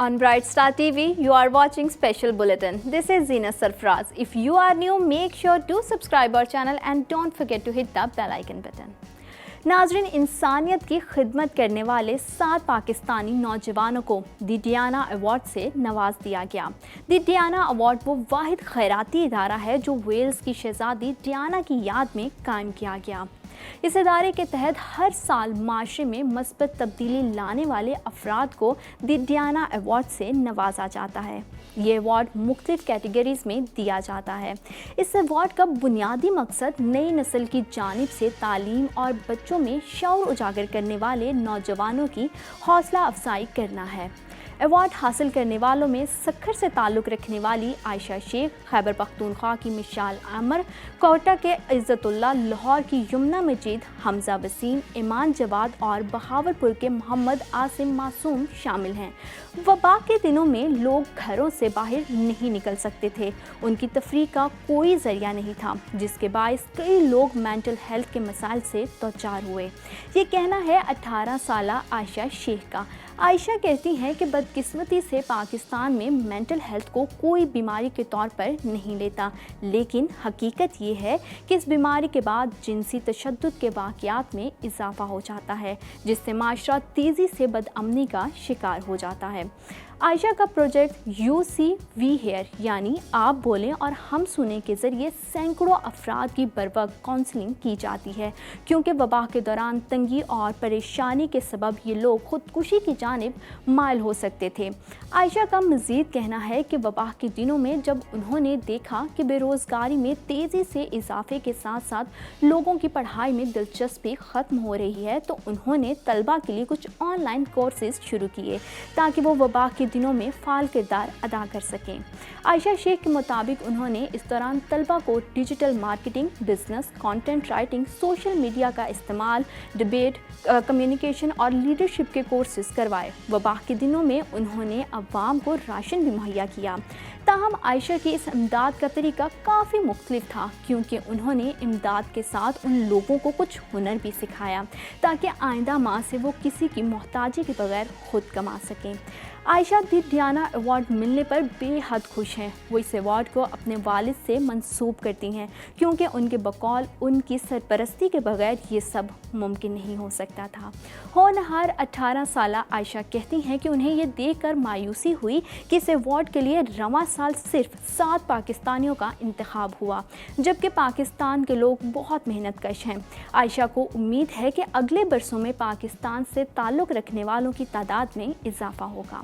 On Bright Star TV, you are watching Special Bulletin. This is Zina Sarfraz. If you are new, make sure to subscribe our channel and don't forget to hit the bell icon button. नाज़रीन, इंसानियत की खिदमत करने वाले 7 पाकिस्तानी नौजवानों को दी Diana award से नवाज दिया गया। दी डियाना अवार्ड वो वाहिद खैराती इदारा है जो वेल्स की शहज़ादी डियाना की याद में कायम किया गया। इस इदारे के तहत हर साल माशरे में मस्बत तब्दीली लाने वाले अफराद को दी डियाना अवार्ड से नवाजा जाता है। ये अवार्ड मुख्तलिफ कैटेगरीज़ में दिया जाता है। इस अवार्ड का बुनियादी मकसद नई नस्ल की जानिब से तालीम और बच्चों में शऊर उजागर करने वाले नौजवानों की हौसला अफजाई करना है। अवार्ड हासिल करने वालों में सक्खर से ताल्लुक़ रखने वाली आयशा शेख, खैबर पख्तूनख्वा की मिशाल आमर, कोटा के इज़्ज़तुल्लाह, लाहौर की यमुना मजीद, हमज़ा वसीम, ईमान जवाद और बहावलपुर के मोहम्मद आसिम मासूम शामिल हैं। वबा के दिनों में लोग घरों से बाहर नहीं निकल सकते थे, उनकी तफरीह का कोई ज़रिया नहीं था, जिसके बायस कई लोग मेंटल हेल्थ के मसाइल से दौचार हुए। ये कहना है 18 साला आयशा शेख का। आयशा कहती हैं कि बदकिस्मती से पाकिस्तान में मेंटल हेल्थ को कोई बीमारी के तौर पर नहीं लेता, लेकिन हकीकत ये है कि इस बीमारी के बाद जिनसी तशद्दुद के वाक़यात में इजाफ़ा हो जाता है, जिससे माशरा तेज़ी से बदअमनी का शिकार हो जाता है। आयशा का project you see we here यानी आप बोलें और हम सुने के ज़रिए सैकड़ों अफराद की बरवक्त काउंसलिंग की जाती है, क्योंकि वबा के दौरान तंगी और परेशानी के सबब ये लोग ख़ुदकुशी की जानिब माइल हो सकते थे। आयशा का मज़ीद कहना है कि वबा के दिनों में जब उन्होंने देखा कि बेरोज़गारी में तेज़ी से इजाफे के साथ साथ लोगों की पढ़ाई में दिलचस्पी ख़त्म हो रही है, तो उन्होंने तलबा के लिए कुछ ऑनलाइन कोर्सेज़ शुरू किए ताकि वो वबा के दिनों में फ़ाल किरदार अदा कर सकें। आयशा शेख के मुताबिक उन्होंने इस दौरान तलबा को digital marketing, business, content writing, social media का इस्तेमाल, डिबेट, कम्युनिकेशन और लीडरशिप के कोर्सेज करवाए। वबा के दिनों में उन्होंने अवाम को राशन भी मुहैया किया। ताहम आयशा की इस इमदाद का तरीका काफ़ी मुख्तलिफ था, क्योंकि उन्होंने इमदाद के साथ उन लोगों को कुछ हुनर भी सिखाया ताकि आइंदा माह से वो किसी की मोहताजी के बगैर खुद कमा सकें। आयशा दी डियाना अवार्ड मिलने पर बेहद खुश हैं। वो इस अवार्ड को अपने वालिद से मंसूब करती हैं, क्योंकि उनके बकौल उनकी सरपरस्ती के बगैर ये सब मुमकिन नहीं हो सकता था। होनहार 18 साला आयशा कहती हैं कि उन्हें ये देखकर मायूसी हुई कि इस अवार्ड के लिए रवां साल सिर्फ 7 पाकिस्तानियों का इंतखाब हुआ, जबकि पाकिस्तान के लोग बहुत मेहनत कश हैं। आयशा को उम्मीद है कि अगले बरसों में पाकिस्तान से ताल्लुक़ रखने वालों की तादाद में इजाफा होगा।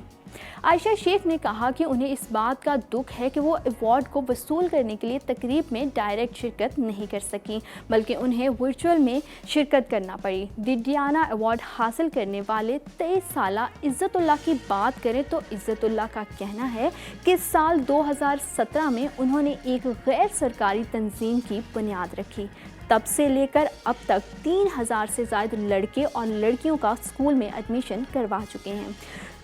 आयशा शेख ने कहा कि उन्हें इस बात का दुख है कि वो अवार्ड को वसूल करने के लिए तकरीब में डायरेक्ट शिरकत नहीं कर सकी, बल्कि उन्हें वर्चुअल में शिरकत करना पड़ी। दी डियाना अवार्ड हासिल करने वाले 23 साला इज़्ज़तुल्लाह की बात करें तो इज़्ज़तुल्लाह का कहना है कि साल 2017 में उन्होंने एक गैर सरकारी तंजीम की बुनियाद रखी। तब से लेकर अब तक 3000 से ज़्यादा लड़के और लड़कियों का स्कूल में एडमिशन करवा चुके हैं।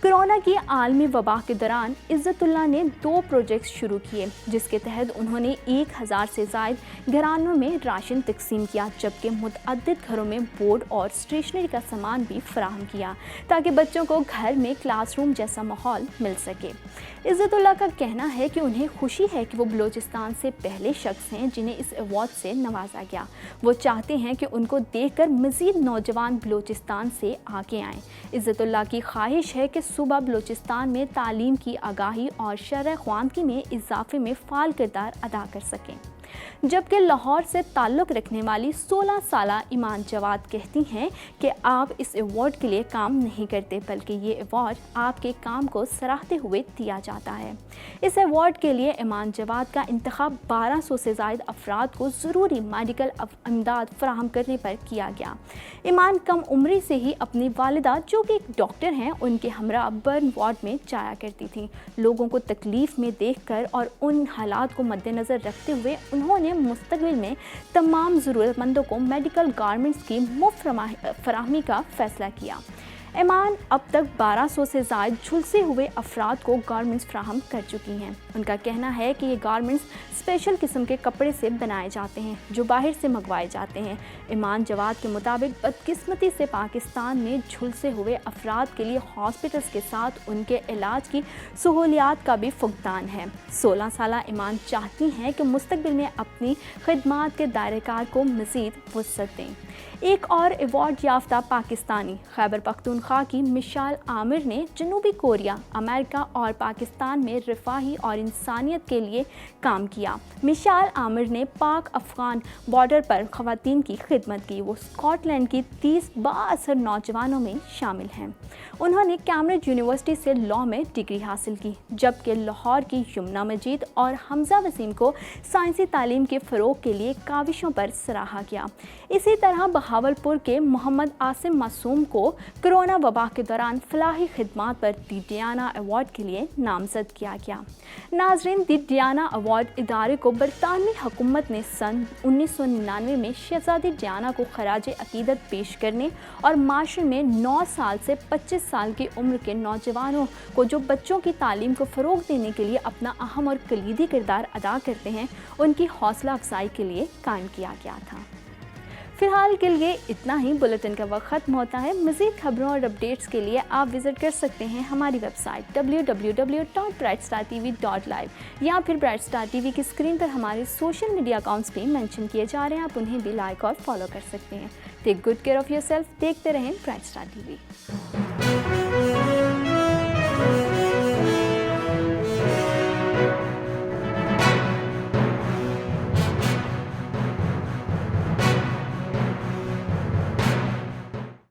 कोरोना की आलमी वबा के दौरान इज़्ज़तुल्लाह ने 2 प्रोजेक्ट्स शुरू किए, जिसके तहत उन्होंने 1000 से ज़ायद घरानों में राशन तकसीम किया, जबकि मुतअद्दिद घरों में बोर्ड और स्टेशनरी का सामान भी फराहम किया ताकि बच्चों को घर में क्लासरूम जैसा माहौल मिल सके। इज़्ज़तुल्लाह का कहना है कि उन्हें खुशी है कि वो बलूचिस्तान से पहले शख्स हैं जिन्हें इस अवार्ड से नवाजा गया। वो चाहते हैं कि उनको देखकर मज़ीद नौजवान बलूचिस्तान से आगे आएँ। इज़्ज़तुल्लाह की ख्वाहिश है कि सूबा बलूचिस्तान में तालीम की आगाही और शरह ख़वानगी में इजाफे में फ़ाल किरदार अदा कर सकें। जबकि लाहौर से ताल्लुक़ रखने वाली 16 साला ईमान जवाद कहती हैं कि आप इस अवार्ड के लिए काम नहीं करते, बल्कि ये अवार्ड आपके काम को सराहते हुए दिया जाता है। इस अवार्ड के लिए ईमान जवाद का इंतखाब 1200 से ज़ायद अफराद को ज़रूरी मेडिकल इमदाद फराहम करने पर किया गया। ईमान कम उम्री से ही अपनी वालिदा, जो कि एक डॉक्टर हैं, उनके हमरा बर्न वार्ड में जाया करती थी। लोगों को तकलीफ़ में देखकर और उन हालात को मद्देनज़र रखते हुए उन्होंने मुस्तक़बिल में तमाम ज़रूरतमंदों को मेडिकल गारमेंट्स की मुफ्त फराहमी का फ़ैसला किया। ایمان اب تک 1200 سے زائد جھلسے ہوئے افراد کو گارمنٹس فراہم کر چکی ہیں۔ ان کا کہنا ہے کہ یہ گارمنٹس اسپیشل قسم کے کپڑے سے بنائے جاتے ہیں جو باہر سے منگوائے جاتے ہیں۔ ایمان جواد کے مطابق بدقسمتی سے پاکستان میں جھلسے ہوئے افراد کے لیے ہاسپٹلز کے ساتھ ان کے علاج کی سہولیات کا بھی فقدان ہے۔ 16 سالہ ایمان چاہتی ہیں کہ مستقبل میں اپنی خدمات کے دائرہ کار کو مزید وسعت دیں۔ ایک اور ایوارڈ یافتہ پاکستانی خیبر پختونخوا کی مشال عامر نے جنوبی کوریا، امریکہ اور پاکستان میں رفاہی اور انسانیت کے لیے کام کیا۔ مشال عامر نے پاک افغان بارڈر پر خواتین کی خدمت کی۔ وہ اسکاٹ لینڈ کی 30 بااثر نوجوانوں میں شامل ہیں۔ انہوں نے کیمبرج یونیورسٹی سے لاء میں ڈگری حاصل کی، جبکہ لاہور کی یمنا مجید اور حمزہ وسیم کو سائنسی تعلیم کے فروغ کے لیے کاوشوں پر سراہا گیا۔ اسی طرح بہاولپور کے محمد عاصم معصوم کو کرونا وبا کے دوران فلاحی خدمات پر دی ڈیانا ایوارڈ کے لیے نامزد کیا گیا۔ ناظرین، دی ڈیانا ایوارڈ ادارے کو برطانوی حکومت نے سن 1999 میں شہزادی ڈیانا کو خراج عقیدت پیش کرنے اور معاشرے میں 9 سال سے 25 سال کی عمر کے نوجوانوں کو جو بچوں کی تعلیم کو فروغ دینے کے لیے اپنا اہم اور کلیدی کردار ادا کرتے ہیں، ان کی حوصلہ افزائی کے لیے قائم کیا گیا تھا۔ فی الحال کے لیے اتنا ہی۔ بلیٹن کا وقت ختم ہوتا ہے۔ مزید خبروں اور اپڈیٹس کے لیے آپ وزٹ کر سکتے ہیں ہماری ویب سائٹ www.brightstartv.live یا پھر برائٹ اسٹار ٹی وی کی اسکرین پر ہمارے سوشل میڈیا اکاؤنٹس بھی مینشن کیے جا رہے ہیں، آپ انہیں بھی لائک اور فالو کر سکتے ہیں۔ Take good care of your self, دیکھتے رہیں برائٹ اسٹار ٹی وی۔